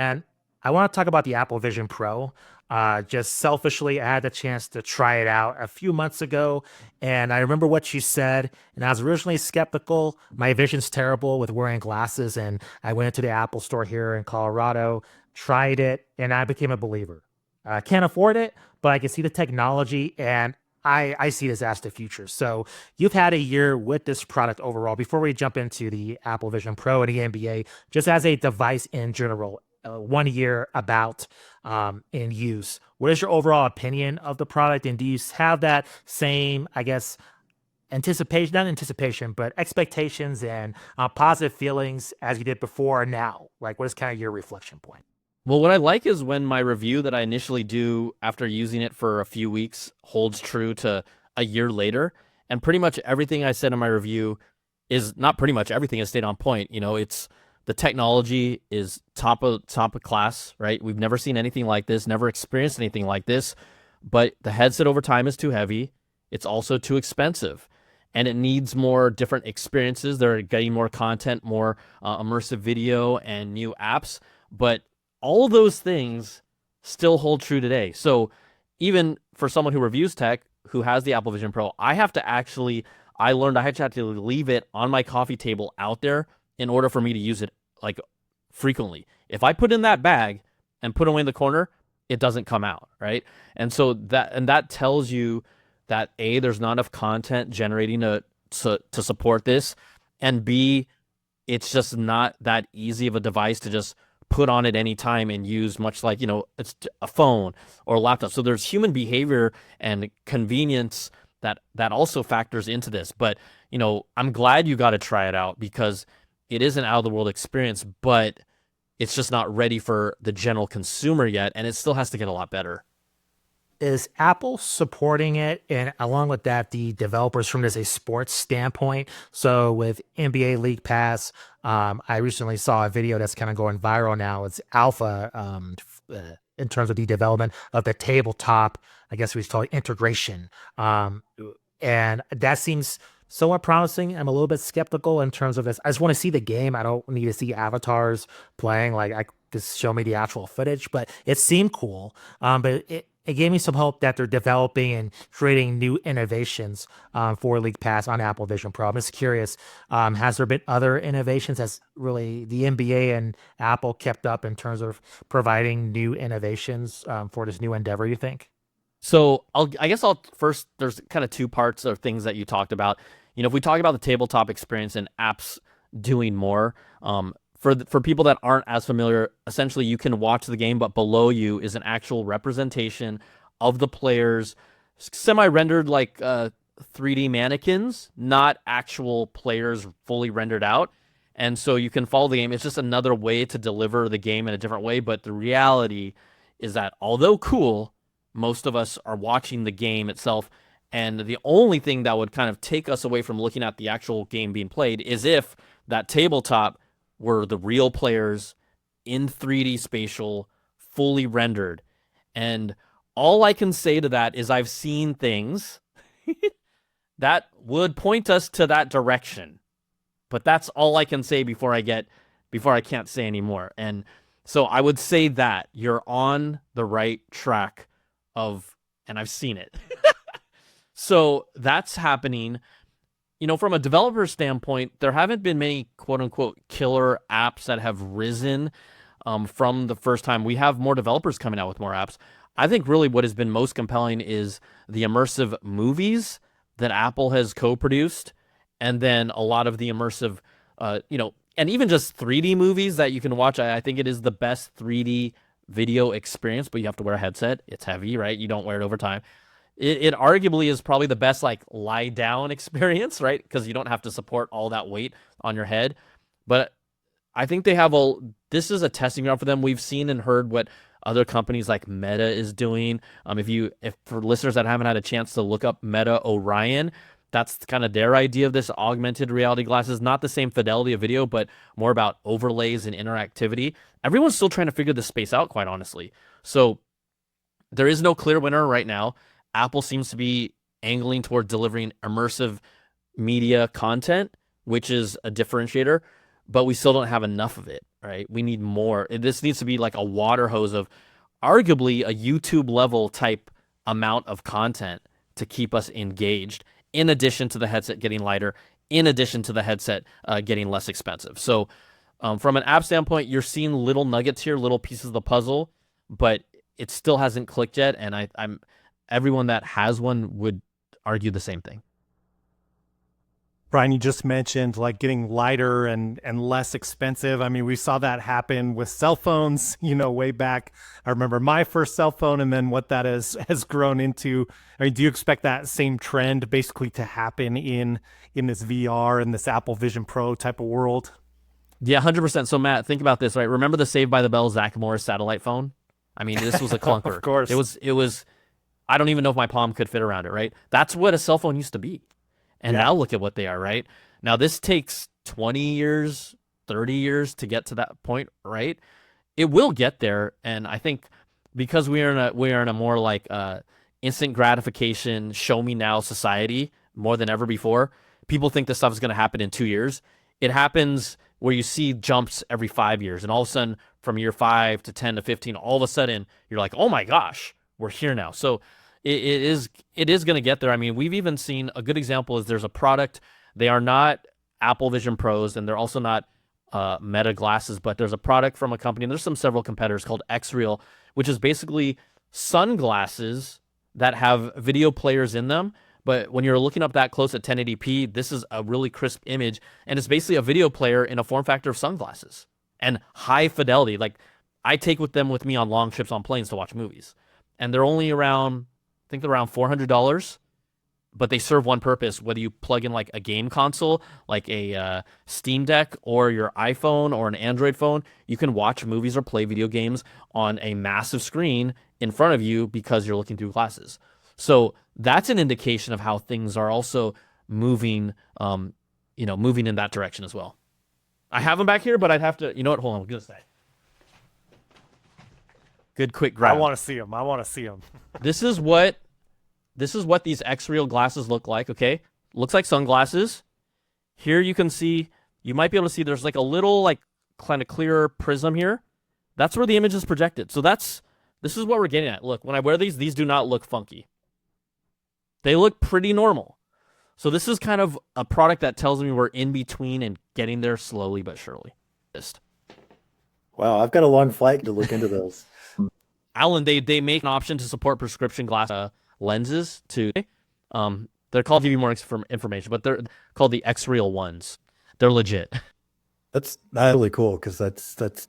And I want to talk about the Apple Vision Pro. Just selfishly, I had the chance to try it out a few months ago, and I remember what you said. And I was originally skeptical. My vision's terrible with wearing glasses, and I went to the Apple store here in Colorado, tried it, and I became a believer. I can't afford it, but I can see the technology, and I see this as the future. So you've had a year with this product overall. Before we jump into the Apple Vision Pro and the NBA, just as a device in general, 1 year about in use. What is your overall opinion of the product? And do you have that same, I guess, anticipation, not anticipation, but expectations and positive feelings as you did before or now? Like, what is kind of your reflection point? Well, what I like is when my review that I initially do after using it for a few weeks holds true to a year later. And pretty much everything I said in my review is not pretty much everything has stayed on point. It's the technology is top of class, right? We've never seen anything like this, never experienced anything like this. But the headset over time is too heavy. It's also too expensive. And it needs more different experiences. They're getting more content, more immersive video, and new apps. But all of those things still hold true today. So even for someone who reviews tech, who has the Apple Vision Pro, I learned I had to leave it on my coffee table out there in order for me to use it like frequently. If I put in that bag and put it away in the corner, it doesn't come out, right? And that tells you that A, there's not enough content generating to support this, and B, it's just not that easy of a device to just put on at any time and use, much like, it's a phone or a laptop. So there's human behavior and convenience that also factors into this. But, I'm glad you got to try it out because it is an out of the world experience, but it's just not ready for the general consumer yet. And it still has to get a lot better. Is Apple supporting it? And along with that, the developers from this a sports standpoint. So with NBA League Pass, I recently saw a video that's kind of going viral now. It's alpha in terms of the development of the tabletop, I guess we call it integration. And that seems somewhat promising. I'm a little bit skeptical in terms of this. I just want to see the game. I don't need to see avatars playing. Like, I just show me the actual footage, but it seemed cool. But it gave me some hope that they're developing and creating new innovations for League Pass on Apple Vision Pro. I'm just curious, has there been other innovations? Has really the NBA and Apple kept up in terms of providing new innovations for this new endeavor, you think? So I guess I'll first, there's kind of two parts of things that you talked about. If we talk about the tabletop experience and apps doing more, for people that aren't as familiar, essentially you can watch the game, but below you is an actual representation of the players, semi-rendered like 3D mannequins, not actual players fully rendered out. And so you can follow the game. It's just another way to deliver the game in a different way. But the reality is that although cool, most of us are watching the game itself. And the only thing that would kind of take us away from looking at the actual game being played is if that tabletop were the real players in 3D spatial, fully rendered. And all I can say to that is I've seen things that would point us to that direction. But that's all I can say before I can't say anymore. And so I would say that you're on the right track and I've seen it. So that's happening. From a developer standpoint, there haven't been many quote unquote killer apps that have risen from the first time. We have more developers coming out with more apps. I think really what has been most compelling is the immersive movies that Apple has co-produced, and then a lot of the immersive, and even just 3D movies that you can watch. I think it is the best 3D video experience, but you have to wear a headset. It's heavy, right? You don't wear it over time. It arguably is probably the best like lie down experience, right? Because you don't have to support all that weight on your head. But I think this is a testing ground for them. We've seen and heard what other companies like Meta is doing. If for listeners that haven't had a chance to look up Meta Orion, that's kind of their idea of this augmented reality glasses. Not the same fidelity of video, but more about overlays and interactivity. Everyone's still trying to figure this space out, quite honestly. So there is no clear winner right now. Apple seems to be angling toward delivering immersive media content, which is a differentiator, but we still don't have enough of it. right? We need more. This needs to be like a water hose of arguably a YouTube level type amount of content to keep us engaged, in addition to the headset getting lighter, in addition to the headset getting less expensive. So, from an app standpoint, you're seeing little nuggets here, little pieces of the puzzle, but it still hasn't clicked yet. And I'm everyone that has one would argue the same thing. Brian, you just mentioned like getting lighter and less expensive. I mean, we saw that happen with cell phones, way back. I remember my first cell phone, and then what that has grown into. I mean, do you expect that same trend basically to happen in this VR and this Apple Vision Pro type of world? Yeah, 100%. So Matt, think about this, right? Remember the Saved by the Bell Zach Morris satellite phone? I mean, this was a clunker. Of course. It was I don't even know if my palm could fit around it, right? That's what a cell phone used to be. And now look at what they are, right? Now this takes 20 years, 30 years to get to that point, right? It will get there, and I think because we are in a more like instant gratification, show me now society more than ever before. People think this stuff is going to happen in 2 years. It happens where you see jumps every 5 years, and all of a sudden from year 5 to 10 to 15, all of a sudden you're like, oh my gosh, we're here now. So it is going to get there. I mean, we've even seen a good example is there's a product. They are not Apple Vision Pros, and they're also not Meta glasses, but there's a product from a company, and there's several competitors called Xreal, which is basically sunglasses that have video players in them. But when you're looking up that close at 1080p, this is a really crisp image, and it's basically a video player in a form factor of sunglasses and high fidelity. Like I take them with me on long trips on planes to watch movies, and they're only around, I think they're around $400, but they serve one purpose. Whether you plug in like a game console, like a Steam Deck or your iPhone or an Android phone, you can watch movies or play video games on a massive screen in front of you because you're looking through glasses. So that's an indication of how things are also moving, moving in that direction as well. I have them back here, but I'd have to, you know what? Hold on, I'm going to say. Good quick grab. I want to see them. This is what these Xreal glasses look like, okay? Looks like sunglasses. Here you can see, you might be able to see there's like a little like kind of clear prism here. That's where the image is projected. So this is what we're getting at. Look, when I wear these do not look funky. They look pretty normal. So this is kind of a product that tells me we're in between and getting there slowly but surely. Wow, I've got a long flight to look into those. Alan, they make an option to support prescription glass lenses too. They're called, give you more information, but they're called the Xreal ones. They're legit. That's really cool because that's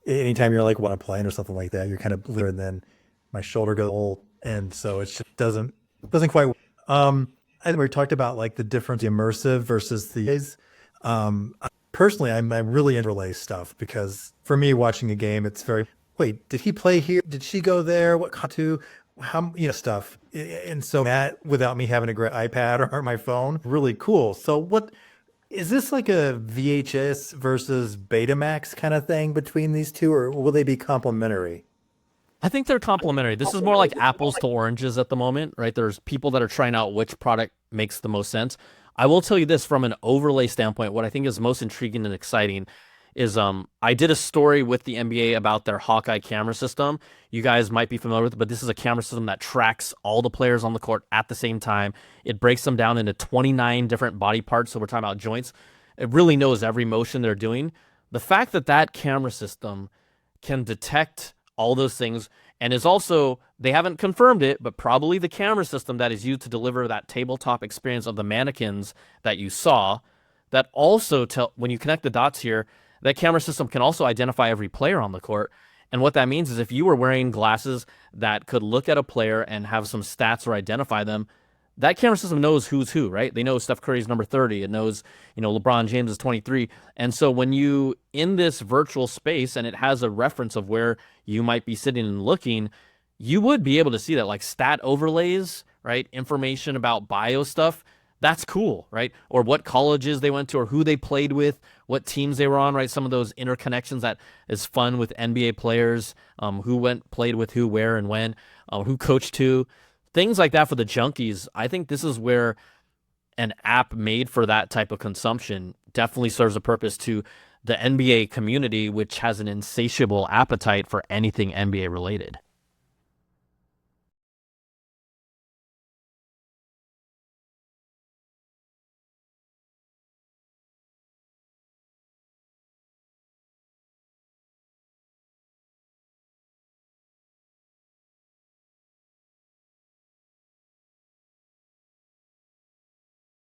anytime you're like on a plane or something like that, you're kind of and then my shoulder goes old, and so it just doesn't quite. And we talked about like the difference, the immersive versus the. Personally, I'm really into relay stuff because for me, watching a game, it's very. Wait, did he play here? Did she go there? What to? How stuff. And so that, without me having a great iPad or my phone, really cool. So what is this like a VHS versus Betamax kind of thing between these two, or will they be complementary? I think they're complementary. This is more like apples to oranges at the moment, right? There's people that are trying out which product makes the most sense. I will tell you this from an overlay standpoint, what I think is most intriguing and exciting is I did a story with the NBA about their Hawkeye camera system. You guys might be familiar with it, but this is a camera system that tracks all the players on the court at the same time. It breaks them down into 29 different body parts, so we're talking about joints. It really knows every motion they're doing. The fact that that camera system can detect all those things and is also, they haven't confirmed it, but probably the camera system that is used to deliver that tabletop experience of the mannequins that you saw, that also when you connect the dots here, that camera system can also identify every player on the court. And what that means is if you were wearing glasses that could look at a player and have some stats or identify them, that camera system knows who's who, right? They know Steph Curry's number 30. It knows, LeBron James is 23. And so when you, in this virtual space, and it has a reference of where you might be sitting and looking, you would be able to see that, like stat overlays, right? Information about bio stuff. That's cool, right? Or what colleges they went to, or who they played with, what teams they were on, right? Some of those interconnections that is fun with NBA players, who played with who, where, and when, who coached who, things like that for the junkies. I think this is where an app made for that type of consumption definitely serves a purpose to the NBA community, which has an insatiable appetite for anything NBA related.